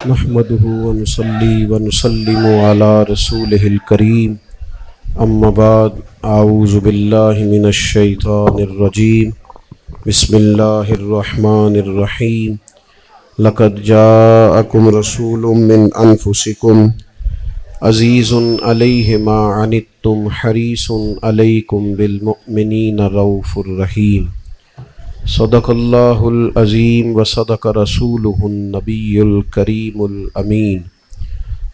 نحمده ونصلي ونسلم على رسوله الكريم اما بعد اعوذ باللہ من الشیطان الرجیم بسم اللہ الرحمن الرحیم لقد جاءکم رسول من انفسکم عزیز علیہ ما عنتم حریص علیکم بالمؤمنین رؤوف الرحیم صدق اللہ العظیم وصدق رسولہ النبی الکریم الامین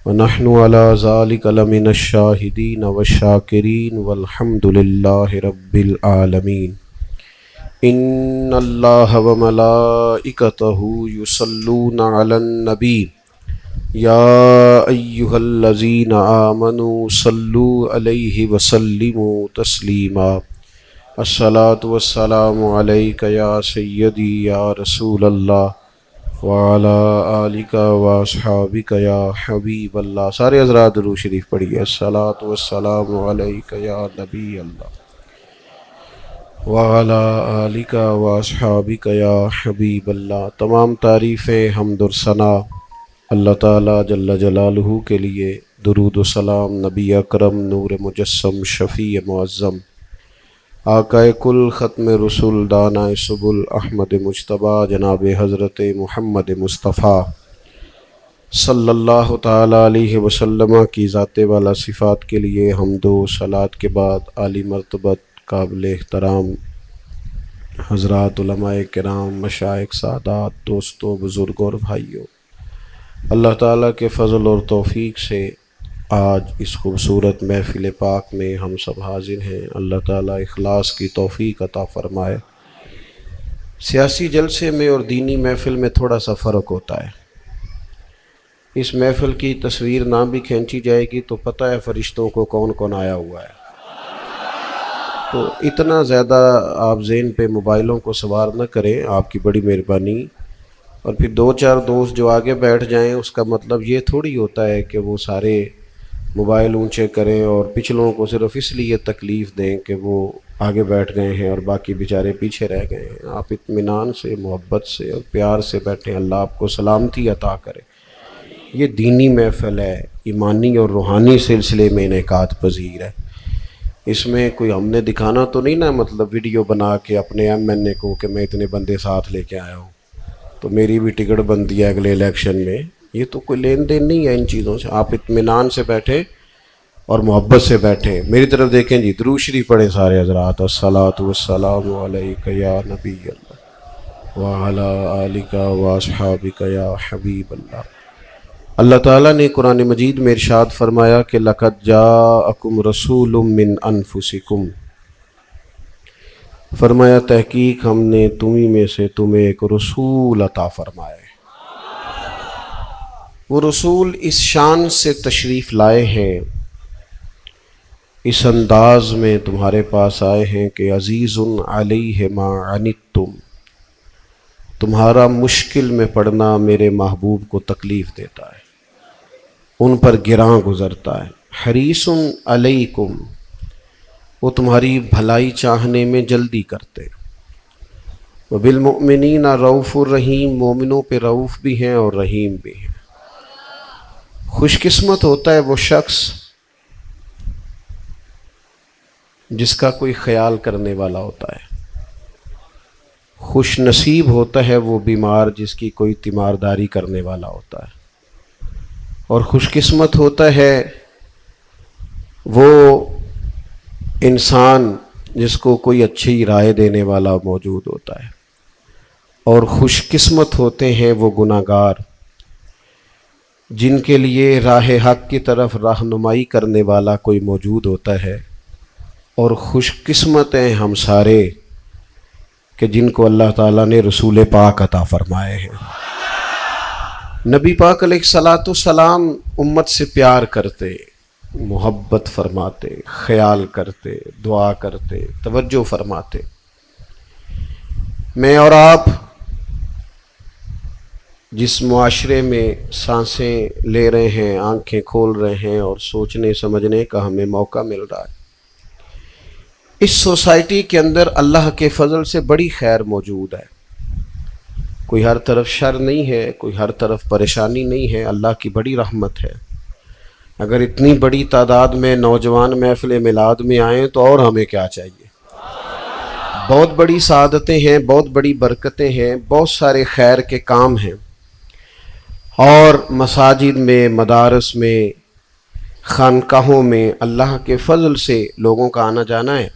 ونحن علی ذلک لمن الشاہدین والشاکرین والحمد للہ رب العالمین ان اللہ وملائکتہ یصلون علی النبی یا ایہا الذین آمنوا صلوا علیہ وسلموا تسلیما الصلاۃ والسلام علیک یا سیدی یا رسول اللہ وعلی آلک واصحابک یا حبیب اللہ۔ سارے حضرات درود شریف پڑھیے۔ الصلاۃ والسلام علیک یا نبی اللہ وعلی آلک واصحابک یا حبیب اللہ۔ تمام تعریفیں حمد و ثنا اللہ تعالیٰ جل جلالہ کے لیے، درود و سلام نبی اکرم نور مجسم شفیع معظم آقا کل ختم رسول دانا سبل احمد مجتبیٰ جناب حضرت محمد مصطفیٰ صلی اللہ تعالیٰ علیہ وسلم کی ذات والا صفات کے لیے حمد و صلات کے بعد عالی مرتبت قابل احترام حضرات علماء کرام، مشائخ، سادات، دوستوں، بزرگوں اور بھائیوں، اللہ تعالیٰ کے فضل اور توفیق سے آج اس خوبصورت محفل پاک میں ہم سب حاضر ہیں۔ اللہ تعالیٰ اخلاص کی توفیق عطا فرمائے۔ سیاسی جلسے میں اور دینی محفل میں تھوڑا سا فرق ہوتا ہے۔ اس محفل کی تصویر نہ بھی کھینچی جائے گی تو پتہ ہے فرشتوں کو کون کون آیا ہوا ہے، تو اتنا زیادہ آپ ذہن پہ موبائلوں کو سوار نہ کریں، آپ کی بڑی مہربانی۔ اور پھر دو چار دوست جو آگے بیٹھ جائیں اس کا مطلب یہ تھوڑی ہوتا ہے کہ وہ سارے موبائل اونچے کریں اور پچھلوں کو صرف اس لیے تکلیف دیں کہ وہ آگے بیٹھ گئے ہیں اور باقی بیچارے پیچھے رہ گئے ہیں۔ آپ اطمینان سے، محبت سے اور پیار سے بیٹھیں، اللہ آپ کو سلامتی عطا کرے۔ یہ دینی محفل ہے، ایمانی اور روحانی سلسلے میں انعقاد پذیر ہے۔ اس میں کوئی ہم نے دکھانا تو نہیں نا، مطلب ویڈیو بنا کے اپنے MNA کو کہ میں اتنے بندے ساتھ لے کے آیا ہوں تو میری بھی ٹکٹ بنتی ہے اگلے الیکشن میں۔ یہ تو کوئی لین دین نہیں ہے ان چیزوں سے۔ آپ اطمینان سے بیٹھیں اور محبت سے بیٹھیں۔ میری طرف دیکھیں جی، درود شریف پڑھیں سارے حضرات۔ الصلاۃ والسلام علیک یا نبی اللہ وعلی آلک واصحابک یا حبیب اللہ۔ اللہ تعالیٰ نے قرآن مجید میں ارشاد فرمایا کہ لقد جاءکم رسول من انفسکم، فرمایا تحقیق ہم نے تمہیں میں سے تمہیں ایک رسول عطا فرمایا ہے۔ وہ رسول اس شان سے تشریف لائے ہیں، اس انداز میں تمہارے پاس آئے ہیں کہ عزیز علیہ ما عنتم، تمہارا مشکل میں پڑنا میرے محبوب کو تکلیف دیتا ہے، ان پر گراں گزرتا ہے۔ حریص علیکم، وہ تمہاری بھلائی چاہنے میں جلدی کرتے۔ وبالمؤمنین رؤوف الرحیم، مومنوں پہ رؤوف بھی ہیں اور رحیم بھی ہیں۔ خوش قسمت ہوتا ہے وہ شخص جس کا کوئی خیال کرنے والا ہوتا ہے، خوش نصیب ہوتا ہے وہ بیمار جس کی کوئی تیمارداری کرنے والا ہوتا ہے، اور خوش قسمت ہوتا ہے وہ انسان جس کو کوئی اچھی رائے دینے والا موجود ہوتا ہے، اور خوش قسمت ہوتے ہیں وہ گناہگار جن کے لیے راہ حق کی طرف رہنمائی کرنے والا کوئی موجود ہوتا ہے، اور خوش قسمت ہیں ہم سارے کہ جن کو اللہ تعالیٰ نے رسول پاک عطا فرمائے ہیں۔ نبی پاک علیہ الصلاۃ والسلام امت سے پیار کرتے، محبت فرماتے، خیال کرتے، دعا کرتے، توجہ فرماتے۔ میں اور آپ جس معاشرے میں سانسیں لے رہے ہیں، آنکھیں کھول رہے ہیں اور سوچنے سمجھنے کا ہمیں موقع مل رہا ہے، اس سوسائٹی کے اندر اللہ کے فضل سے بڑی خیر موجود ہے۔ کوئی ہر طرف شر نہیں ہے، کوئی ہر طرف پریشانی نہیں ہے، اللہ کی بڑی رحمت ہے۔ اگر اتنی بڑی تعداد میں نوجوان محفل میلاد میں آئیں تو اور ہمیں کیا چاہیے؟ بہت بڑی سعادتیں ہیں، بہت بڑی برکتیں ہیں، بہت سارے خیر کے کام ہیں، اور مساجد میں، مدارس میں، خانقاہوں میں اللہ کے فضل سے لوگوں کا آنا جانا ہے۔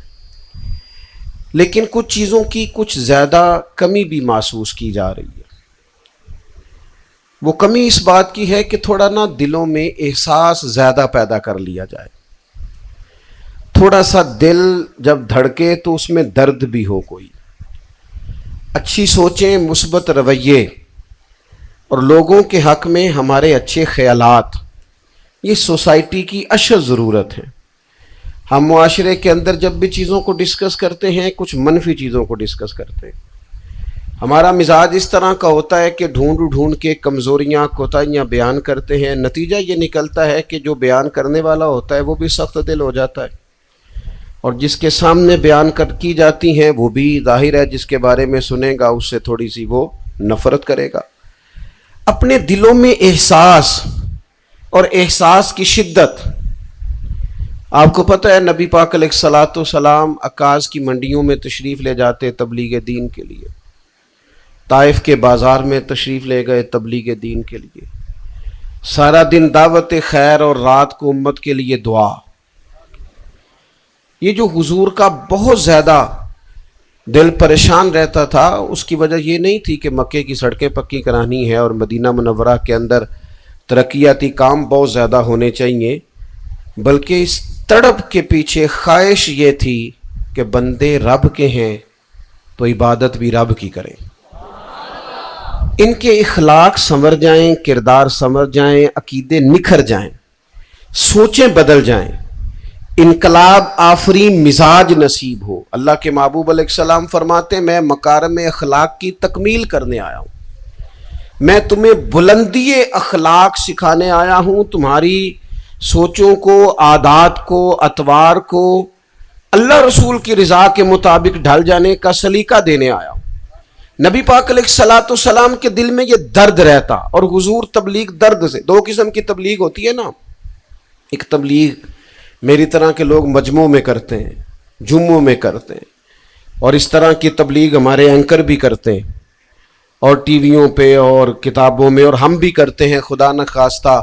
لیکن کچھ چیزوں کی کچھ زیادہ کمی بھی محسوس کی جا رہی ہے۔ وہ کمی اس بات کی ہے کہ تھوڑا نا دلوں میں احساس زیادہ پیدا کر لیا جائے، تھوڑا سا دل جب دھڑکے تو اس میں درد بھی ہو، کوئی اچھی سوچیں، مثبت رویے اور لوگوں کے حق میں ہمارے اچھے خیالات، یہ سوسائٹی کی اشد ضرورت ہے۔ ہم معاشرے کے اندر جب بھی چیزوں کو ڈسکس کرتے ہیں، کچھ منفی چیزوں کو ڈسکس کرتے ہیں۔ ہمارا مزاج اس طرح کا ہوتا ہے کہ ڈھونڈ کے کمزوریاں، کوتاہیاں بیان کرتے ہیں، نتیجہ یہ نکلتا ہے کہ جو بیان کرنے والا ہوتا ہے وہ بھی سخت دل ہو جاتا ہے، اور جس کے سامنے بیان کی جاتی ہیں وہ بھی ظاہر ہے جس کے بارے میں سنے گا اس سے تھوڑی سی وہ نفرت کرے گا۔ اپنے دلوں میں احساس اور احساس کی شدت، آپ کو پتہ ہے نبی پاک علیہ الصلوۃ والسلام عکاظ کی منڈیوں میں تشریف لے جاتے تبلیغ دین کے لیے، طائف کے بازار میں تشریف لے گئے تبلیغ دین کے لیے، سارا دن دعوت خیر اور رات کو امت کے لیے دعا۔ یہ جو حضور کا بہت زیادہ دل پریشان رہتا تھا، اس کی وجہ یہ نہیں تھی کہ مکے کی سڑکیں پکی کرانی ہے اور مدینہ منورہ کے اندر ترقیاتی کام بہت زیادہ ہونے چاہیے، بلکہ اس تڑپ کے پیچھے خواہش یہ تھی کہ بندے رب کے ہیں تو عبادت بھی رب کی کریں، ان کے اخلاق سنور جائیں، کردار سنور جائیں، عقیدے نکھر جائیں، سوچیں بدل جائیں، انقلاب آفرین مزاج نصیب ہو۔ اللہ کے محبوب علیہ السلام فرماتے میں مکارم اخلاق کی تکمیل کرنے آیا ہوں، میں تمہیں بلندی اخلاق سکھانے آیا ہوں، تمہاری سوچوں کو، عادات کو، اطوار کو اللہ رسول کی رضا کے مطابق ڈھل جانے کا سلیقہ دینے آیا ہوں۔ نبی پاک علیہ الصلوۃ والسلام کے دل میں یہ درد رہتا، اور حضور تبلیغ درد سے، دو قسم کی تبلیغ ہوتی ہے نا، ایک تبلیغ میری طرح کے لوگ مجموعوں میں کرتے ہیں، جمعوں میں کرتے ہیں، اور اس طرح کی تبلیغ ہمارے اینکر بھی کرتے ہیں اور ٹی ویوں پہ اور کتابوں میں، اور ہم بھی کرتے ہیں۔ خدا نخواستہ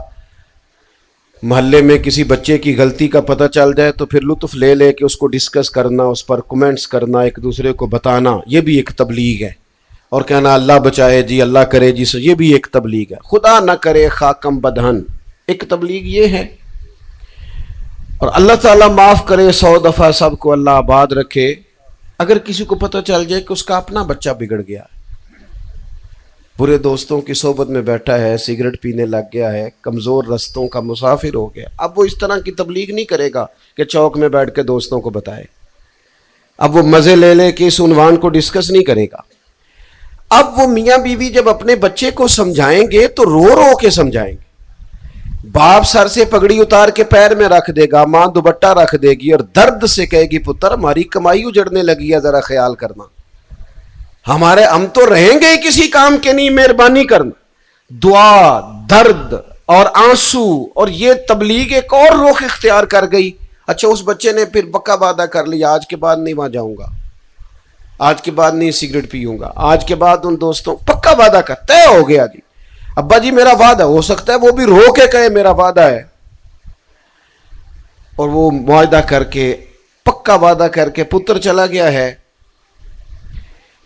محلے میں کسی بچے کی غلطی کا پتہ چل جائے تو پھر لطف لے لے کہ اس کو ڈسکس کرنا، اس پر کمنٹس کرنا، ایک دوسرے کو بتانا، یہ بھی ایک تبلیغ ہے، اور کہنا اللہ بچائے جی، اللہ کرے جی، یہ بھی ایک تبلیغ ہے۔ خدا نہ کرے خاکم بدہن، ایک تبلیغ یہ ہے، اور اللہ تعالیٰ معاف کرے 100 دفعہ سب کو اللہ آباد رکھے، اگر کسی کو پتہ چل جائے کہ اس کا اپنا بچہ بگڑ گیا ہے، برے دوستوں کی صحبت میں بیٹھا ہے، سگریٹ پینے لگ گیا ہے، کمزور رستوں کا مسافر ہو گیا، اب وہ اس طرح کی تبلیغ نہیں کرے گا کہ چوک میں بیٹھ کے دوستوں کو بتائے، اب وہ مزے لے لے کے اس عنوان کو ڈسکس نہیں کرے گا۔ اب وہ میاں بیوی جب اپنے بچے کو سمجھائیں گے تو رو رو کے سمجھائیں گے، باپ سر سے پگڑی اتار کے پیر میں رکھ دے گا، ماں دوپٹہ رکھ دے گی اور درد سے کہے گی پتر ہماری کمائی اجڑنے لگی ہے، ذرا خیال کرنا، ہم تو رہیں گے کسی کام کے نہیں، مہربانی کرنا۔ دعا، درد اور آنسو، اور یہ تبلیغ ایک اور رخ اختیار کر گئی۔ اچھا اس بچے نے پھر پکا وعدہ کر لیا، آج کے بعد نہیں وہاں جاؤں گا، آج کے بعد نہیں سگریٹ پیوں گا، آج کے بعد ان دوستوں، پکا وعدہ کر، طے ہو گیا جی، ابا جی میرا وعدہ، ہو سکتا ہے وہ بھی رو کے کہے میرا وعدہ ہے، اور وہ معاہدہ کر کے، پکا وعدہ کر کے پتر چلا گیا ہے،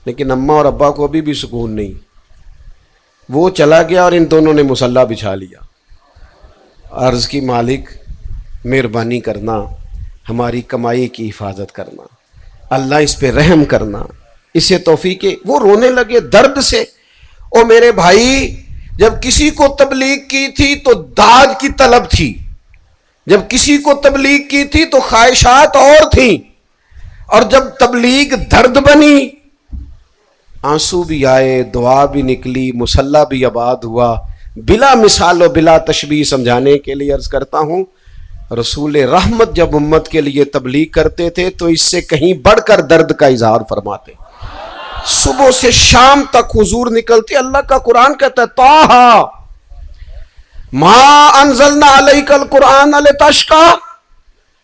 لیکن اماں اور ابا کو ابھی بھی سکون نہیں، وہ چلا گیا اور ان دونوں نے مصلی بچھا لیا۔ عرض کی مالک مہربانی کرنا، ہماری کمائی کی حفاظت کرنا، اللہ اس پہ رحم کرنا، اسے توفیق۔ وہ رونے لگے درد سے۔ او میرے بھائی، جب کسی کو تبلیغ کی تھی تو داج کی طلب تھی، جب کسی کو تبلیغ کی تھی تو خواہشات اور تھیں، اور جب تبلیغ درد بنی، آنسو بھی آئے، دعا بھی نکلی، مصلی بھی آباد ہوا۔ بلا مثال و بلا تشبیہ سمجھانے کے لیے عرض کرتا ہوں، رسول رحمت جب امت کے لیے تبلیغ کرتے تھے تو اس سے کہیں بڑھ کر درد کا اظہار فرماتے، صبح سے شام تک حضور نکلتے. اللہ کا قرآن کہتا ہے طٰہ ما انزلنا علیک القرآن لتشقی.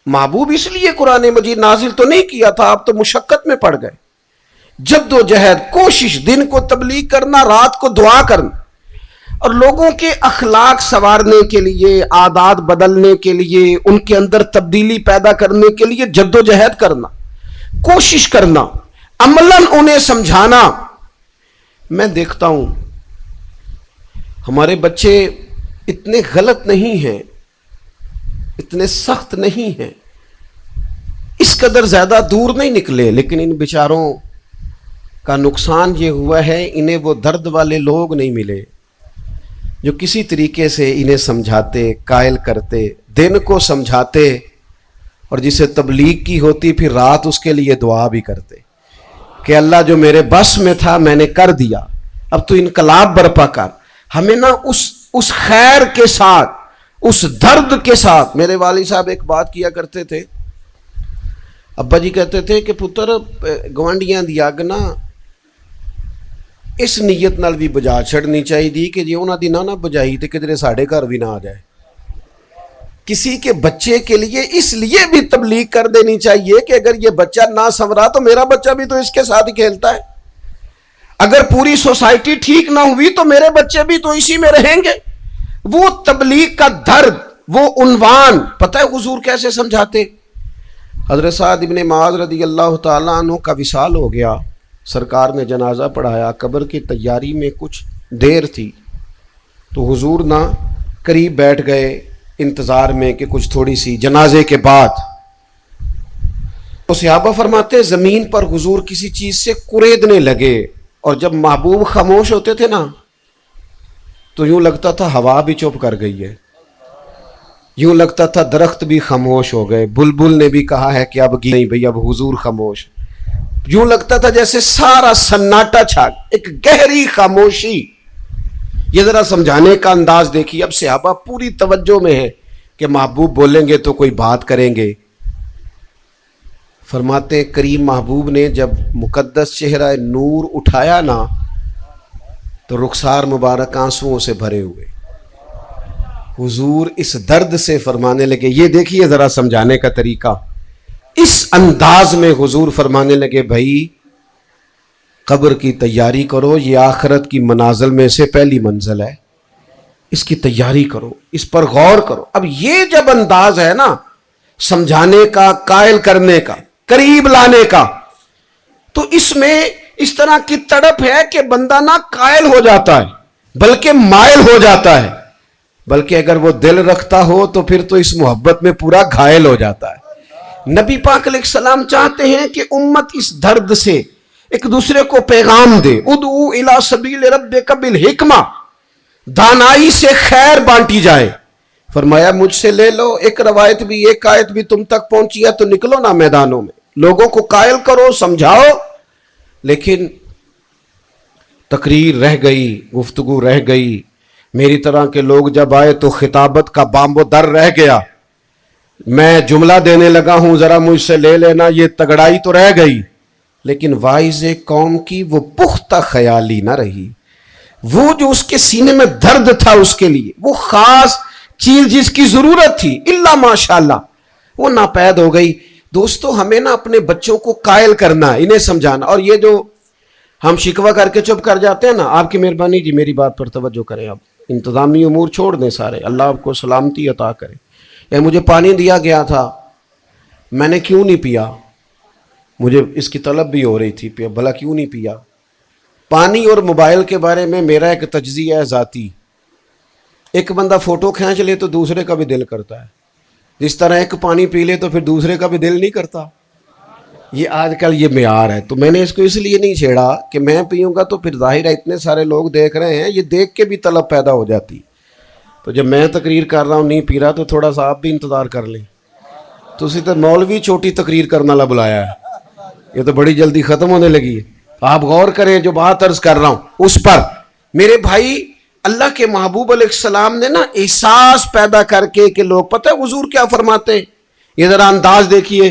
محبوب اس لیے قرآن مجید نازل تو نہیں کیا تھا، آپ تو مشقت میں پڑ گئے. جد و جہد، کوشش، دن کو تبلیغ کرنا، رات کو دعا کرنا، اور لوگوں کے اخلاق سنوارنے کے لیے، عادات بدلنے کے لیے، ان کے اندر تبدیلی پیدا کرنے کے لیے جد و جہد کرنا، کوشش کرنا، عملاً انہیں سمجھانا. میں دیکھتا ہوں ہمارے بچے اتنے غلط نہیں ہیں، اتنے سخت نہیں ہیں، اس قدر زیادہ دور نہیں نکلے، لیکن ان بیچاروں کا نقصان یہ ہوا ہے انہیں وہ درد والے لوگ نہیں ملے جو کسی طریقے سے انہیں سمجھاتے، قائل کرتے، دن کو سمجھاتے، اور جسے تبلیغ کی ہوتی پھر رات اس کے لیے دعا بھی کرتے کہ اللہ جو میرے بس میں تھا میں نے کر دیا، اب تو انقلاب برپا کر. ہمیں نا اس خیر کے ساتھ، اس درد کے ساتھ. میرے والد صاحب ایک بات کیا کرتے تھے، ابا جی کہتے تھے کہ پتر گوانڈیاں دی اگ نا اس نیت نال بھی بجا چھڑنی چاہیے کہ جی انہاں دی نہ بجائی تے کدھر ساڈے گھر بھی نہ آ جائے. کسی کے بچے کے لیے اس لیے بھی تبلیغ کر دینی چاہیے کہ اگر یہ بچہ نہ سنورا تو میرا بچہ بھی تو اس کے ساتھ ہی کھیلتا ہے. اگر پوری سوسائٹی ٹھیک نہ ہوئی تو میرے بچے بھی تو اسی میں رہیں گے. وہ تبلیغ کا درد، وہ عنوان پتہ ہے حضور کیسے سمجھاتے. حضرت سعد ابن معاذ رضی اللہ تعالیٰ عنہ کا وصال ہو گیا، سرکار نے جنازہ پڑھایا، قبر کی تیاری میں کچھ دیر تھی تو حضور نہ قریب بیٹھ گئے انتظار میں کہ کچھ تھوڑی سی جنازے کے بعد. تو صحابہ فرماتے زمین پر حضور کسی چیز سے کریدنے لگے، اور جب محبوب خاموش ہوتے تھے نا تو یوں لگتا تھا ہوا بھی چپ کر گئی ہے، یوں لگتا تھا درخت بھی خاموش ہو گئے، بلبل نے بھی کہا ہے کہ اب نہیں بھئی اب حضور خاموش. یوں لگتا تھا جیسے سارا سناٹا چھا، ایک گہری خاموشی. یہ ذرا سمجھانے کا انداز دیکھیے. اب صحابہ پوری توجہ میں ہے کہ محبوب بولیں گے تو کوئی بات کریں گے. فرماتے کریم محبوب نے جب مقدس چہرہ نور اٹھایا نا تو رخسار مبارک آنسوؤں سے بھرے ہوئے. حضور اس درد سے فرمانے لگے، یہ دیکھیے ذرا سمجھانے کا طریقہ. اس انداز میں حضور فرمانے لگے بھائی قبر کی تیاری کرو، یہ آخرت کی منازل میں سے پہلی منزل ہے، اس کی تیاری کرو، اس پر غور کرو. اب یہ جب انداز ہے نا سمجھانے کا، قائل کرنے کا، قریب لانے کا، تو اس میں اس طرح کی تڑپ ہے کہ بندہ نہ قائل ہو جاتا ہے بلکہ مائل ہو جاتا ہے، بلکہ اگر وہ دل رکھتا ہو تو پھر تو اس محبت میں پورا گھائل ہو جاتا ہے. نبی پاک علیہ السلام چاہتے ہیں کہ امت اس درد سے ایک دوسرے کو پیغام دے. ادعو الی سبیل ربک بالحکمہ، دانائی سے خیر بانٹی جائے. فرمایا مجھ سے لے لو، ایک روایت بھی، ایک آیت بھی تم تک پہنچی ہے تو نکلو نا میدانوں میں، لوگوں کو قائل کرو، سمجھاؤ. لیکن تقریر رہ گئی، گفتگو رہ گئی. میری طرح کے لوگ جب آئے تو خطابت کا بام و در رہ گیا. میں جملہ دینے لگا ہوں ذرا مجھ سے لے لینا، یہ تگڑائی تو رہ گئی. لیکن واعظ قوم کی وہ پختہ خیالی نہ رہی. وہ جو اس کے سینے میں درد تھا اس کے لیے، وہ خاص چیز جس کی ضرورت تھی، اللہ ماشاءاللہ وہ ناپید ہو گئی. دوستو ہمیں نا اپنے بچوں کو قائل کرنا، انہیں سمجھانا. اور یہ جو ہم شکوہ کر کے چپ کر جاتے ہیں نا، آپ کی مہربانی جی میری بات پر توجہ کریں. آپ انتظامی امور چھوڑ دیں سارے، اللہ آپ کو سلامتی عطا کرے. مجھے پانی دیا گیا تھا، میں نے کیوں نہیں پیا؟ مجھے اس کی طلب بھی ہو رہی تھی، بھلا کیوں نہیں پیا؟ پانی اور موبائل کے بارے میں میرا ایک تجزیہ ہے ذاتی. ایک بندہ فوٹو کھینچ لے تو دوسرے کا بھی دل کرتا ہے، جس طرح ایک پانی پی لے تو پھر دوسرے کا بھی دل نہیں کرتا. یہ آج کل یہ معیار ہے. تو میں نے اس کو اس لیے نہیں چھیڑا کہ میں پیوں گا تو پھر ظاہر ہے اتنے سارے لوگ دیکھ رہے ہیں، یہ دیکھ کے بھی طلب پیدا ہو جاتی. تو جب میں تقریر کر رہا ہوں نہیں پی رہا تو تھوڑا سا آپ بھی انتظار کر لیں. تو اسی طرح مولوی چھوٹی تقریر کرنا لا بلایا ہے، یہ تو بڑی جلدی ختم ہونے لگی ہے. آپ غور کریں جو بات عرض کر رہا ہوں اس پر. میرے بھائی اللہ کے محبوب علیہ السلام نے نا احساس پیدا کر کے کہ لوگ، پتہ ہے حضور کیا فرماتے ہیں؟ یہ ذرا انداز دیکھیے.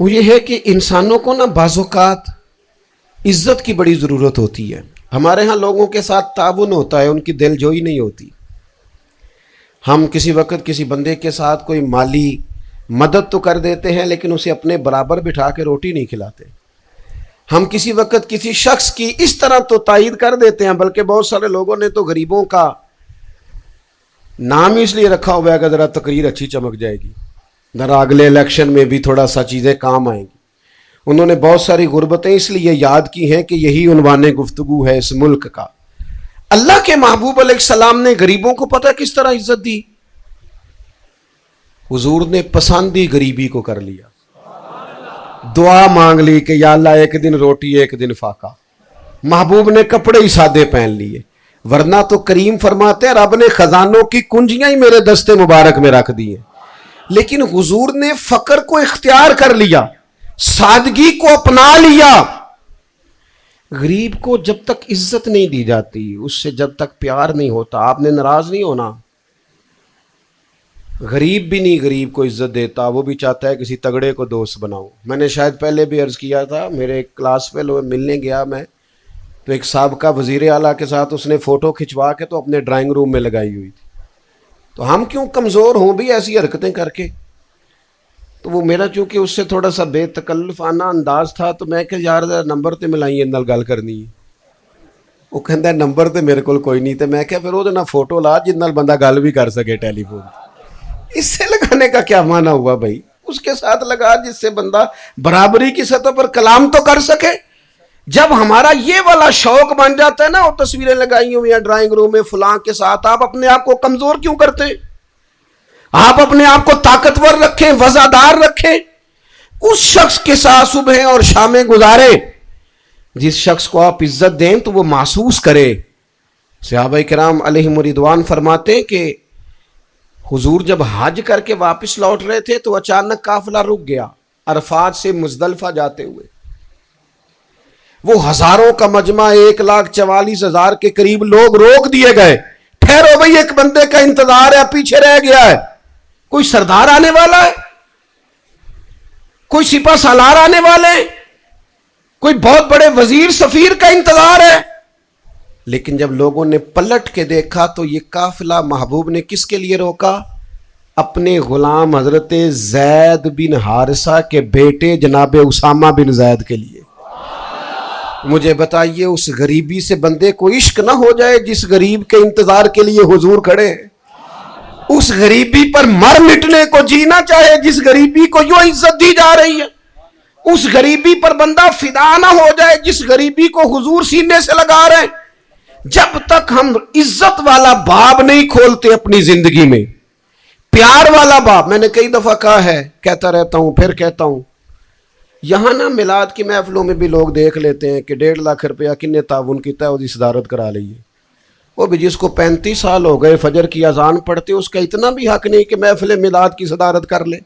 وہ یہ ہے کہ انسانوں کو نا بعض اوقات عزت کی بڑی ضرورت ہوتی ہے. ہمارے ہاں لوگوں کے ساتھ تعاون ہوتا ہے، ان کی دل جوئی نہیں ہوتی. ہم کسی وقت کسی بندے کے ساتھ کوئی مالی مدد تو کر دیتے ہیں لیکن اسے اپنے برابر بٹھا کے روٹی نہیں کھلاتے. ہم کسی وقت کسی شخص کی اس طرح تو تائید کر دیتے ہیں، بلکہ بہت سارے لوگوں نے تو غریبوں کا نام اس لیے رکھا ہوا ہے کہ ذرا تقریر اچھی چمک جائے گی، ذرا اگلے الیکشن میں بھی تھوڑا سا چیزیں کام آئیں گی. انہوں نے بہت ساری غربتیں اس لیے یاد کی ہیں کہ یہی عنوان گفتگو ہے اس ملک کا. اللہ کے محبوب علیہ السلام نے غریبوں کو پتہ کس طرح عزت دی؟ حضور نے پسندی غریبی کو کر لیا. دعا مانگ لی کہ یا اللہ ایک دن روٹی ایک دن فاقہ. محبوب نے کپڑے ہی سادے پہن لیے، ورنہ تو کریم فرماتے ہیں رب نے خزانوں کی کنجیاں ہی میرے دستے مبارک میں رکھ دی ہیں. لیکن حضور نے فقر کو اختیار کر لیا، سادگی کو اپنا لیا. غریب کو جب تک عزت نہیں دی جاتی، اس سے جب تک پیار نہیں ہوتا، آپ نے ناراض نہیں ہونا. غریب بھی نہیں غریب کو عزت دیتا، وہ بھی چاہتا ہے کسی تگڑے کو دوست بناؤں. میں نے شاید پہلے بھی عرض کیا تھا، میرے کلاس فیلو ملنے گیا میں تو ایک سابقہ وزیر اعلیٰ کے ساتھ اس نے فوٹو کھنچوا کے تو اپنے ڈرائنگ روم میں لگائی ہوئی تھی. تو ہم کیوں کمزور ہوں بھی ایسی حرکتیں کر کے؟ تو وہ میرا چونکہ اس سے تھوڑا سا بے تکلفانہ انداز تھا تو میں کہ یار نمبر تے ملائی نال گل کرنی ہے. وہ کہندا نمبر تے میرے کول کوئی نہیں. تے میں کہ پھر وہ نہ فوٹو لا جن نال بندہ گل بھی کر سکے ٹیلی فون. اس سے لگانے کا کیا معنی ہوا بھائی؟ اس کے ساتھ لگا جس سے بندہ برابری کی سطح پر کلام تو کر سکے. جب ہمارا یہ والا شوق بن جاتا ہے نا، وہ تصویریں لگائی ہوئی ہیں ڈرائنگ روم میں فلاں کے ساتھ، آپ اپنے آپ کو کمزور کیوں کرتے؟ آپ اپنے آپ کو طاقتور رکھیں، وزادار رکھیں. اس شخص کے ساتھ صبح اور شامیں گزارے جس شخص کو آپ عزت دیں تو وہ محسوس کرے. صحابہ کرام علیہم رضوان فرماتے ہیں کہ حضور جب حج کر کے واپس لوٹ رہے تھے تو اچانک قافلہ رک گیا. عرفات سے مزدلفہ جاتے ہوئے وہ ہزاروں کا مجمع 1,44,000 کے قریب لوگ روک دیے گئے. ٹھہرو بھائی، ایک بندے کا انتظار ہے، پیچھے رہ گیا ہے. کوئی سردار آنے والا ہے، کوئی سپاہ سالار آنے والے ہیں، کوئی بہت بڑے وزیر سفیر کا انتظار ہے. لیکن جب لوگوں نے پلٹ کے دیکھا تو یہ قافلہ محبوب نے کس کے لیے روکا؟ اپنے غلام حضرت زید بن حارثہ کے بیٹے جناب اسامہ بن زید کے لیے. مجھے بتائیے اس غریبی سے بندے کو عشق نہ ہو جائے جس غریب کے انتظار کے لیے حضور کھڑے ہیں؟ اس غریبی پر مر مٹنے کو جینا چاہے جس غریبی کو یوں عزت دی جا رہی ہے؟ اس غریبی پر بندہ فدا نہ ہو جائے جس غریبی کو حضور سینے سے لگا رہے ہیں؟ جب تک ہم عزت والا باب نہیں کھولتے اپنی زندگی میں، پیار والا باب، میں نے کئی دفعہ کہا ہے، کہتا رہتا ہوں پھر کہتا ہوں، یہاں نا میلاد کی محفلوں میں بھی لوگ دیکھ لیتے ہیں کہ 1.5 لاکھ روپیہ کنے تعاون کیتا ہے، وہ صدارت کرا لئیے. وہ بھی جس کو 35 سال ہو گئے فجر کی اذان پڑھتے، اس کا اتنا بھی حق نہیں کہ محفل میلاد کی صدارت کر لے.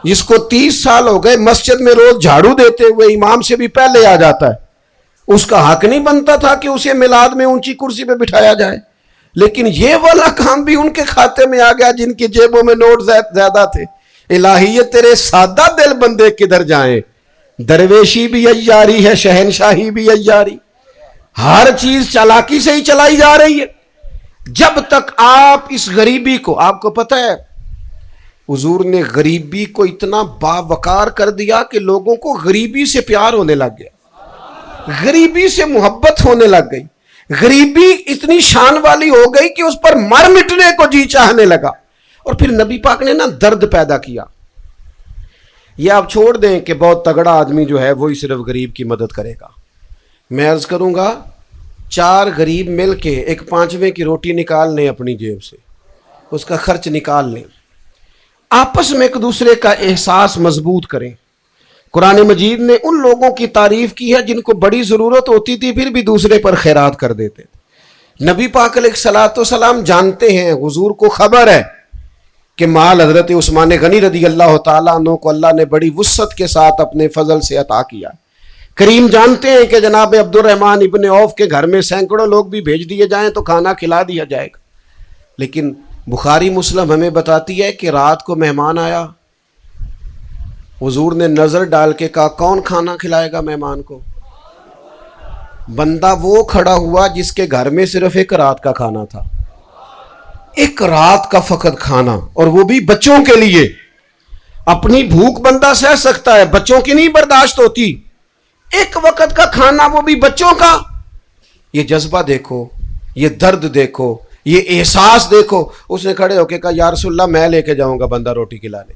جس کو 30 سال ہو گئے مسجد میں روز جھاڑو دیتے ہوئے امام سے بھی پہلے آ جاتا ہے، اس کا حق نہیں بنتا تھا کہ اسے میلاد میں اونچی کرسی پہ بٹھایا جائے. لیکن یہ والا کام بھی ان کے کھاتے میں آ گیا جن کی جیبوں میں نوٹ زیادہ تھے. الہی تیرے سادہ دل بندے کدھر جائیں؟ درویشی بھی عیاری ہے، شہنشاہی بھی عیاری، ہر چیز چالاکی سے ہی چلائی جا رہی ہے. جب تک آپ اس غریبی کو، آپ کو پتہ ہے حضور نے غریبی کو اتنا باوقار کر دیا کہ لوگوں کو غریبی سے پیار ہونے لگ گیا، غریبی سے محبت ہونے لگ گئی. غریبی اتنی شان والی ہو گئی کہ اس پر مر مٹنے کو جی چاہنے لگا. اور پھر نبی پاک نے نا درد پیدا کیا. یہ آپ چھوڑ دیں کہ بہت تگڑا آدمی جو ہے وہی صرف غریب کی مدد کرے گا. میں عرض کروں گا 4 غریب مل کے 1/5 کی روٹی نکال لیں اپنی جیب سے، اس کا خرچ نکال لیں، آپس میں ایک دوسرے کا احساس مضبوط کریں. قرآن مجید نے ان لوگوں کی تعریف کی ہے جن کو بڑی ضرورت ہوتی تھی پھر بھی دوسرے پر خیرات کر دیتے. نبی پاک علیہ الصلوۃ والسلام جانتے ہیں، حضور کو خبر ہے کہ مال حضرت عثمان غنی رضی اللہ تعالیٰ عنہ کو اللہ نے بڑی وسعت کے ساتھ اپنے فضل سے عطا کیا. کریم جانتے ہیں کہ جناب عبد الرحمن ابن عوف کے گھر میں سینکڑوں لوگ بھی بھیج دیے جائیں تو کھانا کھلا دیا جائے گا. لیکن بخاری مسلم ہمیں بتاتی ہے کہ رات کو مہمان آیا، حضور نے نظر ڈال کے کہا کون کھانا کھلائے گا مہمان کو؟ بندہ وہ کھڑا ہوا جس کے گھر میں صرف ایک رات کا کھانا تھا، ایک رات کا فقط کھانا، اور وہ بھی بچوں کے لیے۔ اپنی بھوک بندہ سہ سکتا ہے، بچوں کی نہیں برداشت ہوتی، ایک وقت کا کھانا وہ بھی بچوں کا۔ یہ جذبہ دیکھو، یہ درد دیکھو، یہ احساس دیکھو۔ اس نے کھڑے ہو کے کہا یا رسول اللہ میں لے کے جاؤں گا بندہ روٹی کھلانے۔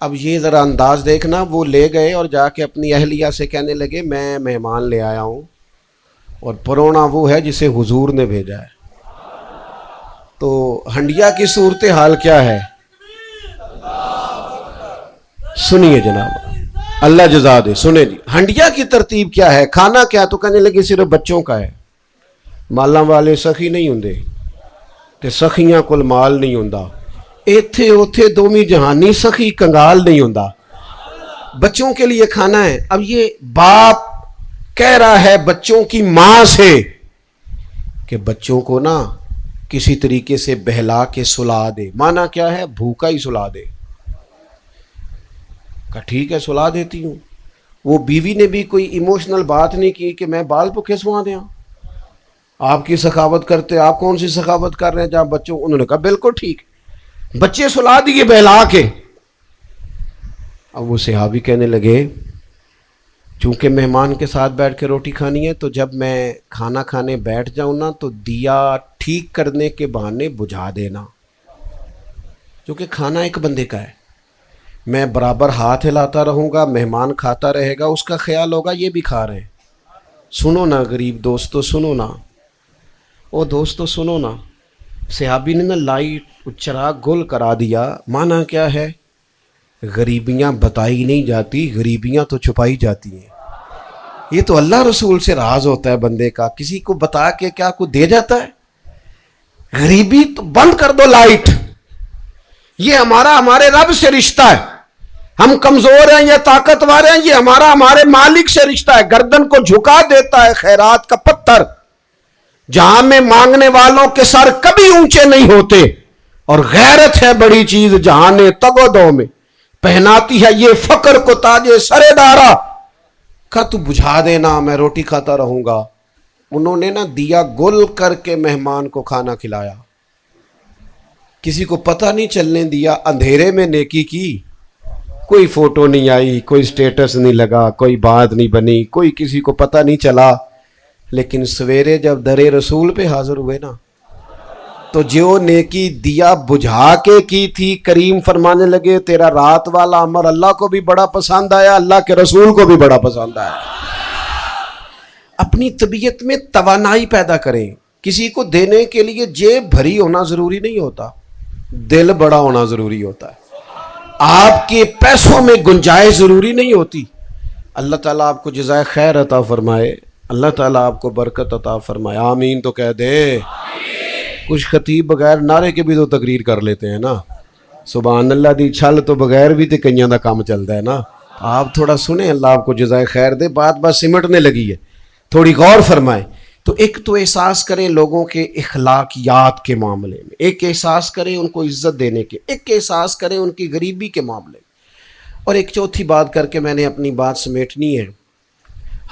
اب یہ ذرا انداز دیکھنا، وہ لے گئے اور جا کے اپنی اہلیہ سے کہنے لگے میں مہمان لے آیا ہوں، اور پرونا وہ ہے جسے حضور نے بھیجا ہے۔ تو ہنڈیا کی صورتحال کیا ہے؟ سنیے جناب، اللہ جزا دے، سنیں جی، ہنڈیا کی ترتیب کیا ہے، کھانا کیا؟ تو کہنے لگے صرف بچوں کا ہے، مالاں والے سخی نہیں ہوندے تے سخیاں کول مال نہیں ہوندا، ایتھے اوتھے دومی جہانی سخی کنگال نہیں ہوندا، بچوں کے لیے کھانا ہے۔ اب یہ باپ کہہ رہا ہے بچوں کی ماں سے کہ بچوں کو نا کسی طریقے سے بہلا کے سلا دے۔ مانا کیا ہے؟ بھوکا ہی سلا دے۔ کہا ٹھیک ہے سلا دیتی ہوں۔ وہ بیوی نے بھی کوئی ایموشنل بات نہیں کی کہ میں بال پکے سوا دیا، آپ کی سخاوت کرتے، آپ کون سی سخاوت کر رہے ہیں جہاں بچوں؟ انہوں نے کہا بالکل ٹھیک، بچے سلا دیے بہلا کے۔ اب وہ صحابی کہنے لگے چونکہ مہمان کے ساتھ بیٹھ کے روٹی کھانی ہے، تو جب میں کھانا کھانے بیٹھ جاؤں نا تو دیا ٹھیک کرنے کے بہانے بجھا دینا، کیونکہ کھانا ایک بندے کا ہے، میں برابر ہاتھ ہلاتا رہوں گا، مہمان کھاتا رہے گا، اس کا خیال ہوگا یہ بھی کھا رہے ہیں۔ سنو نا غریب دوستو، سنو نا، او دوستو سنو نا، صحابی نے نا لائٹ چراغ گل کرا دیا۔ مانا کیا ہے؟ غریبیاں بتائی نہیں جاتی، غریبیاں تو چھپائی جاتی ہیں۔ یہ تو اللہ رسول سے راز ہوتا ہے بندے کا، کسی کو بتا کے کیا کو دے جاتا ہے؟ غریبی تو بند کر دو لائٹ، یہ ہمارے رب سے رشتہ ہے، ہم کمزور ہیں یا طاقتور ہیں، یہ ہمارے مالک سے رشتہ ہے۔ گردن کو جھکا دیتا ہے خیرات کا پتھر، جہاں میں مانگنے والوں کے سر کبھی اونچے نہیں ہوتے، اور غیرت ہے بڑی چیز جہاں نے تگ و دو میں پہناتی ہے یہ فقر کو تاجے سرے دارا۔ کہا تو بجھا دینا، میں روٹی کھاتا رہوں گا۔ انہوں نے نا دیا گل کر کے مہمان کو کھانا کھلایا، کسی کو پتہ نہیں چلنے دیا، اندھیرے میں نیکی کی، کوئی فوٹو نہیں آئی، کوئی سٹیٹس نہیں لگا، کوئی بات نہیں بنی، کوئی کسی کو پتہ نہیں چلا۔ لیکن سویرے جب در رسول پہ حاضر ہوئے نا تو جو نیکی دیا بجھا کے کی تھی، کریم فرمانے لگے تیرا رات والا عمل اللہ کو بھی بڑا پسند آیا، اللہ کے رسول کو بھی بڑا پسند آیا۔ اپنی طبیعت میں توانائی پیدا کریں۔ کسی کو دینے کے لیے جیب بھری ہونا ضروری نہیں ہوتا، دل بڑا ہونا ضروری ہوتا ہے۔ آپ کے پیسوں میں گنجائش ضروری نہیں ہوتی۔ اللہ تعالیٰ آپ کو جزائے خیر عطا فرمائے، اللہ تعالیٰ آپ کو برکت عطا فرمائے، آمین تو کہہ دے۔ کچھ خطیب بغیر نعرے کے بھی تو تقریر کر لیتے ہیں نا، سبحان اللہ دی چھل تو بغیر بھی تے کئیاں دا کام چلتا ہے نا۔ آپ تھوڑا سنیں، اللہ آپ کو جزائے خیر دے۔ بات سمٹنے لگی ہے، تھوڑی غور فرمائیں۔ تو ایک تو احساس کریں لوگوں کے اخلاقیات کے معاملے میں، ایک احساس کریں ان کو عزت دینے کے، ایک احساس کریں ان کی غریبی کے معاملے میں، اور ایک چوتھی بات کر کے میں نے اپنی بات سمیٹنی ہے۔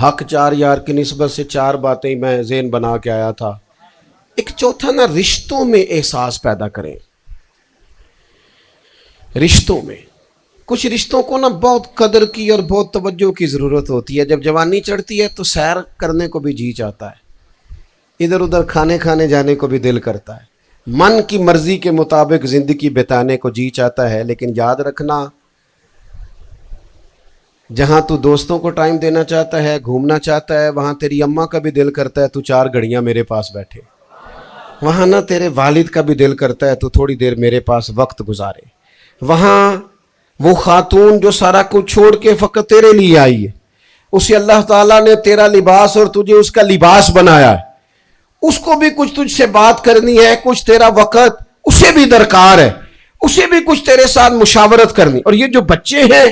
حق چار یار کی نسبت سے 4 باتیں میں ذہن بنا کے آیا تھا۔ ایک چوتھا نا رشتوں میں احساس پیدا کریں۔ رشتوں میں کچھ رشتوں کو نا بہت قدر کی اور بہت توجہ کی ضرورت ہوتی ہے۔ جب جوانی چڑھتی ہے تو سیر کرنے کو بھی جی چاہتا ہے، ادھر ادھر کھانے جانے کو بھی دل کرتا ہے، من کی مرضی کے مطابق زندگی بتانے کو جی چاہتا ہے۔ لیکن یاد رکھنا، جہاں تو دوستوں کو ٹائم دینا چاہتا ہے، گھومنا چاہتا ہے، وہاں تیری اماں کا بھی دل کرتا ہے تو 4 گھڑیاں میرے پاس بیٹھے، وہاں نہ تیرے والد کا بھی دل کرتا ہے تو تھوڑی دیر میرے پاس وقت گزارے، وہاں وہ خاتون جو سارا کچھ چھوڑ کے فقط تیرے لیے آئی ہے، اسے اللہ تعالیٰ نے تیرا لباس اور تجھے اس کا لباس بنایا ہے، اس کو بھی کچھ تجھ سے بات کرنی ہے، کچھ تیرا وقت اسے بھی درکار ہے، اسے بھی کچھ تیرے ساتھ مشاورت کرنی۔ اور یہ جو بچے ہیں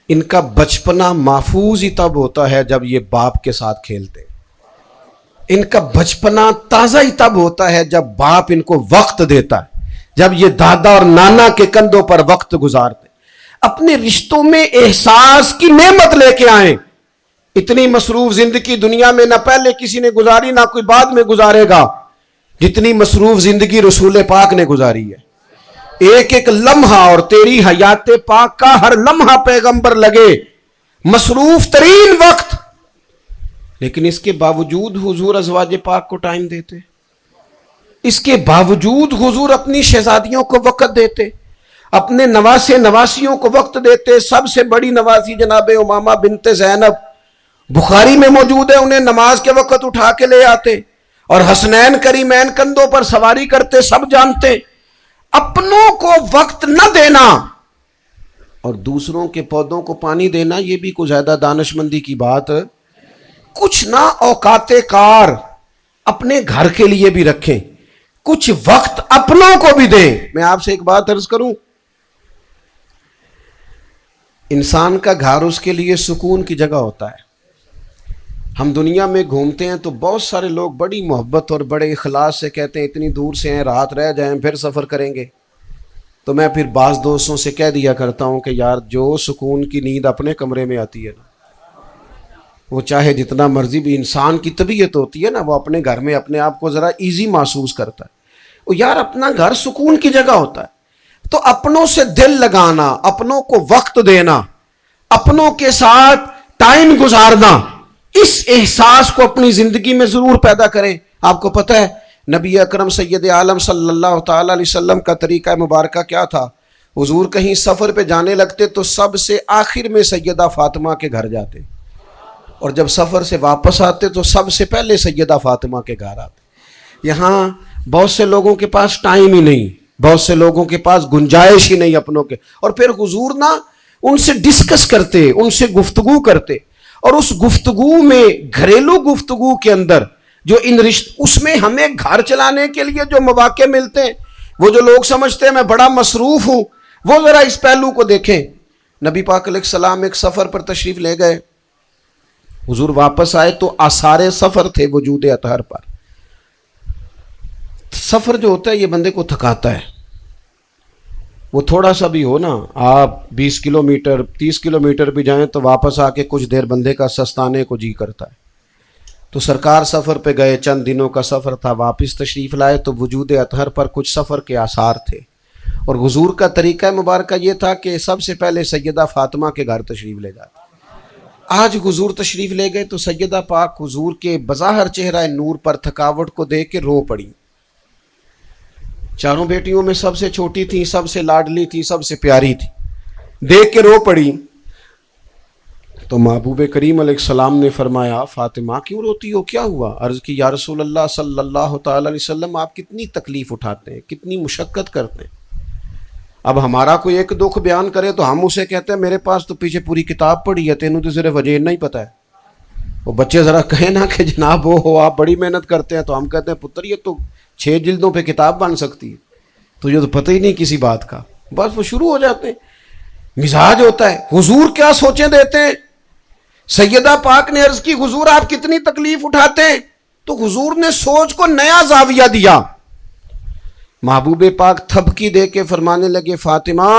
ان کا بچپنا محفوظ ہی تب ہوتا ہے جب یہ باپ کے ساتھ کھیلتے ہیں، ان کا بچپنا تازہ ہی تب ہوتا ہے جب باپ ان کو وقت دیتا ہے، جب یہ دادا اور نانا کے کندھوں پر وقت گزارتے، اپنے رشتوں میں احساس کی نعمت لے کے آئیں. اتنی مصروف زندگی دنیا میں نہ پہلے کسی نے گزاری نہ کوئی بعد میں گزارے گا جتنی مصروف زندگی رسول پاک نے گزاری ہے. ایک ایک لمحہ اور تیری حیات پاک کا ہر لمحہ پیغمبر لگے، مصروف ترین وقت، لیکن اس کے باوجود حضور ازواج پاک کو ٹائم دیتے، اس کے باوجود حضور اپنی شہزادیوں کو وقت دیتے، اپنے نواسے نواسیوں کو وقت دیتے. سب سے بڑی نواسی جناب امامہ بنت زینب بخاری میں موجود ہے، انہیں نماز کے وقت اٹھا کے لے آتے اور حسنین کریمین کندھوں پر سواری کرتے. سب جانتے اپنوں کو وقت نہ دینا اور دوسروں کے پودوں کو پانی دینا یہ بھی کوئی زیادہ دانشمندی کی بات. کچھ نہ اوقات کار اپنے گھر کے لیے بھی رکھیں، کچھ وقت اپنوں کو بھی دیں. میں آپ سے ایک بات عرض کروں، انسان کا گھر اس کے لیے سکون کی جگہ ہوتا ہے. ہم دنیا میں گھومتے ہیں تو بہت سارے لوگ بڑی محبت اور بڑے اخلاص سے کہتے ہیں اتنی دور سے ہیں، رات رہ جائیں پھر سفر کریں گے. تو میں پھر بعض دوستوں سے کہہ دیا کرتا ہوں کہ یار جو سکون کی نیند اپنے کمرے میں آتی ہے نا، وہ چاہے جتنا مرضی بھی، انسان کی طبیعت ہوتی ہے نا، وہ اپنے گھر میں اپنے آپ کو ذرا ایزی محسوس کرتا ہے. وہ یار اپنا گھر سکون کی جگہ ہوتا ہے. تو اپنوں سے دل لگانا، اپنوں کو وقت دینا، اپنوں کے ساتھ ٹائم گزارنا، اس احساس کو اپنی زندگی میں ضرور پیدا کریں. آپ کو پتہ ہے نبی اکرم سید عالم صلی اللہ تعالی علیہ وسلم کا طریقہ مبارکہ کیا تھا؟ حضور کہیں سفر پہ جانے لگتے تو سب سے آخر میں سیدہ فاطمہ کے گھر جاتے، اور جب سفر سے واپس آتے تو سب سے پہلے سیدہ فاطمہ کے گھر آتے. یہاں بہت سے لوگوں کے پاس ٹائم ہی نہیں، بہت سے لوگوں کے پاس گنجائش ہی نہیں اپنوں کے، اور پھر حضور نا ان سے ڈسکس کرتے، ان سے گفتگو کرتے، اور اس گفتگو میں گھریلو گفتگو کے اندر جو اس میں ہمیں گھر چلانے کے لیے جو مواقع ملتے ہیں، وہ جو لوگ سمجھتے ہیں میں بڑا مصروف ہوں، وہ ذرا اس پہلو کو دیکھیں. نبی پاک علیہ السلام ایک سفر پر تشریف لے گئے، حضور واپس آئے تو آثار سفر تھے وجود اطہر پر. سفر جو ہوتا ہے یہ بندے کو تھکاتا ہے. وہ تھوڑا سا بھی ہو نا، آپ 20 کلومیٹر 30 کلومیٹر بھی جائیں تو واپس آ کے کچھ دیر بندے کا سستانے کو جی کرتا ہے. تو سرکار سفر پہ گئے، چند دنوں کا سفر تھا، واپس تشریف لائے تو وجود اطہر پر کچھ سفر کے آثار تھے. اور حضور کا طریقہ مبارکہ یہ تھا کہ سب سے پہلے سیدہ فاطمہ کے گھر تشریف لے جاتے. آج حضور تشریف لے گئے تو سیدہ پاک حضور کے بظاہر چہرہ نور پر تھکاوٹ کو دیکھ کے رو پڑی. چاروں بیٹیوں میں سب سے چھوٹی تھی، سب سے لاڈلی تھی، سب سے پیاری تھی، دیکھ کے رو پڑی. تو محبوب کریم علیہ السلام نے فرمایا فاطمہ کیوں روتی ہو، کیا ہوا؟ عرض کی یا رسول اللہ صلی اللہ تعالی علیہ وسلم آپ کتنی تکلیف اٹھاتے ہیں، کتنی مشقت کرتے ہیں. اب ہمارا کوئی ایک دکھ بیان کرے تو ہم اسے کہتے ہیں میرے پاس تو پیچھے پوری کتاب پڑھی ہے، تینوں تو صرف وجہ نہیں پتہ ہے. وہ بچے ذرا کہیں نا کہ جناب وہ ہو آپ بڑی محنت کرتے ہیں، تو ہم کہتے ہیں پتر یہ تو 6 جلدوں پہ کتاب بن سکتی ہے، تو یہ تو پتہ ہی نہیں کسی بات کا. بس وہ شروع ہو جاتے ہیں. مزاج ہوتا ہے. حضور کیا سوچیں دیتے ہیں. سیدہ پاک نے عرض کی حضور آپ کتنی تکلیف اٹھاتے ہیں، تو حضور نے سوچ کو نیا زاویہ دیا. محبوب پاک تھپکی دے کے فرمانے لگے فاطمہ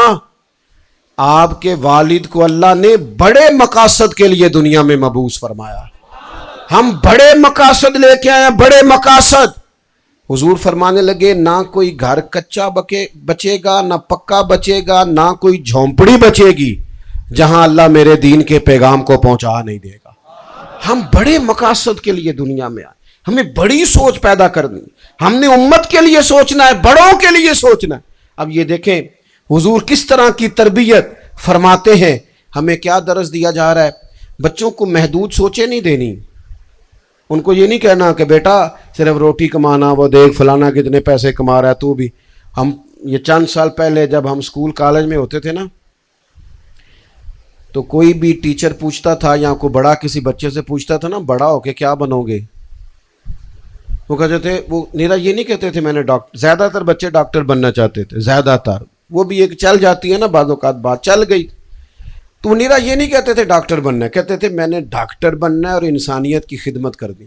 آپ کے والد کو اللہ نے بڑے مقاصد کے لیے دنیا میں مبعوث فرمایا. ہم بڑے مقاصد لے کے آئے، بڑے مقاصد. حضور فرمانے لگے نہ کوئی گھر کچا بچے گا، نہ پکا بچے گا، نہ کوئی جھونپڑی بچے گی جہاں اللہ میرے دین کے پیغام کو پہنچا نہیں دے گا. ہم بڑے مقاصد کے لیے دنیا میں آئے، ہمیں بڑی سوچ پیدا کرنی، ہم نے امت کے لیے سوچنا ہے، بڑوں کے لیے سوچنا ہے. اب یہ دیکھیں حضور کس طرح کی تربیت فرماتے ہیں. ہمیں کیا درس دیا جا رہا ہے؟ بچوں کو محدود سوچیں نہیں دینی. ان کو یہ نہیں کہنا کہ بیٹا صرف روٹی کمانا، وہ دیکھ فلانا کتنے پیسے کما رہا ہے تو بھی. ہم یہ چند سال پہلے جب ہم اسکول کالج میں ہوتے تھے نا، تو کوئی بھی ٹیچر پوچھتا تھا یا کوئی بڑا کسی بچے سے پوچھتا تھا نا بڑا ہو کے کیا بنو گے، وہ کہتے تھے، وہ نیرا یہ نہیں کہتے تھے میں نے ڈاکٹر. زیادہ تر بچے ڈاکٹر بننا چاہتے تھے، زیادہ تر. وہ بھی ایک چل جاتی ہے نا بعض اوقات بات چل گئی. تو نیرا یہ نہیں کہتے تھے ڈاکٹر بننا ہے، کہتے تھے میں نے ڈاکٹر بننا ہے اور انسانیت کی خدمت کر دی.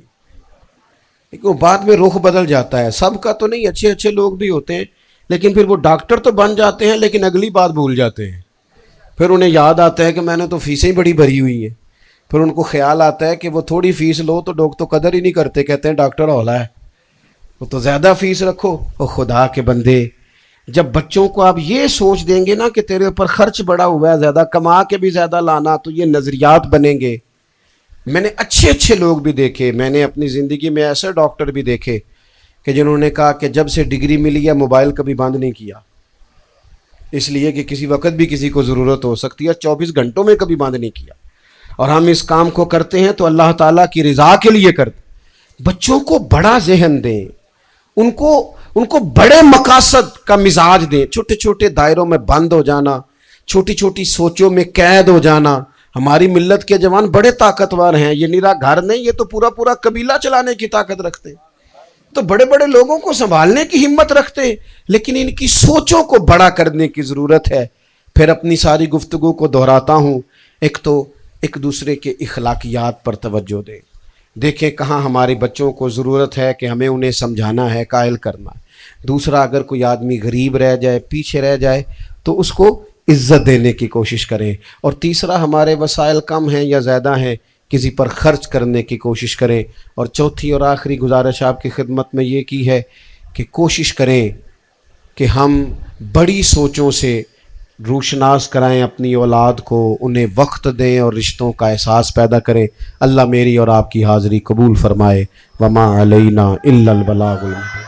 لیکن وہ بعد میں رخ بدل جاتا ہے. سب کا تو نہیں، اچھے اچھے لوگ بھی ہوتے ہیں لیکن پھر وہ ڈاکٹر تو بن جاتے ہیں لیکن اگلی بات بھول جاتے ہیں. پھر انہیں یاد آتا ہے کہ میں نے تو فیسیں بڑی بھری ہوئی ہیں. پھر ان کو خیال آتا ہے کہ وہ تھوڑی فیس لو تو لوگ تو قدر ہی نہیں کرتے, کہتے ہیں ڈاکٹر اولا ہے, وہ تو زیادہ فیس رکھو. او خدا کے بندے, جب بچوں کو آپ یہ سوچ دیں گے نا کہ تیرے اوپر خرچ بڑا ہوا ہے, زیادہ کما کے بھی زیادہ لانا, تو یہ نظریات بنیں گے. میں نے اچھے اچھے لوگ بھی دیکھے, میں نے اپنی زندگی میں ایسے ڈاکٹر بھی دیکھے کہ جنہوں نے کہا کہ جب سے ڈگری ملی ہے موبائل کبھی بند نہیں کیا, اس لیے کہ کسی وقت بھی کسی کو ضرورت ہو سکتی ہے, 24 گھنٹوں میں کبھی بند نہیں کیا. اور ہم اس کام کو کرتے ہیں تو اللہ تعالیٰ کی رضا کے لیے کرتے. بچوں کو بڑا ذہن دیں, ان کو بڑے مقاصد کا مزاج دیں. چھوٹے چھوٹے دائروں میں بند ہو جانا, چھوٹی چھوٹی سوچوں میں قید ہو جانا. ہماری ملت کے جوان بڑے طاقتور ہیں, یہ نیرا گھر نہیں, یہ تو پورا پورا قبیلہ چلانے کی طاقت رکھتے, تو بڑے بڑے لوگوں کو سنبھالنے کی ہمت رکھتے, لیکن ان کی سوچوں کو بڑا کرنے کی ضرورت ہے. پھر اپنی ساری گفتگو کو دہراتا ہوں, ایک تو ایک دوسرے کے اخلاقیات پر توجہ دیں. دیکھیں کہاں ہمارے بچوں کو ضرورت ہے کہ ہمیں انہیں سمجھانا ہے, قائل کرنا ہے. دوسرا, اگر کوئی آدمی غریب رہ جائے, پیچھے رہ جائے, تو اس کو عزت دینے کی کوشش کریں. اور تیسرا, ہمارے وسائل کم ہیں یا زیادہ ہیں, کسی پر خرچ کرنے کی کوشش کریں. اور چوتھی اور آخری گزارش آپ کی خدمت میں یہ کی ہے کہ کوشش کریں کہ ہم بڑی سوچوں سے روشناس کرائیں اپنی اولاد کو, انہیں وقت دیں اور رشتوں کا احساس پیدا کریں. اللہ میری اور آپ کی حاضری قبول فرمائے. وما علینا الا البلاغ المبین.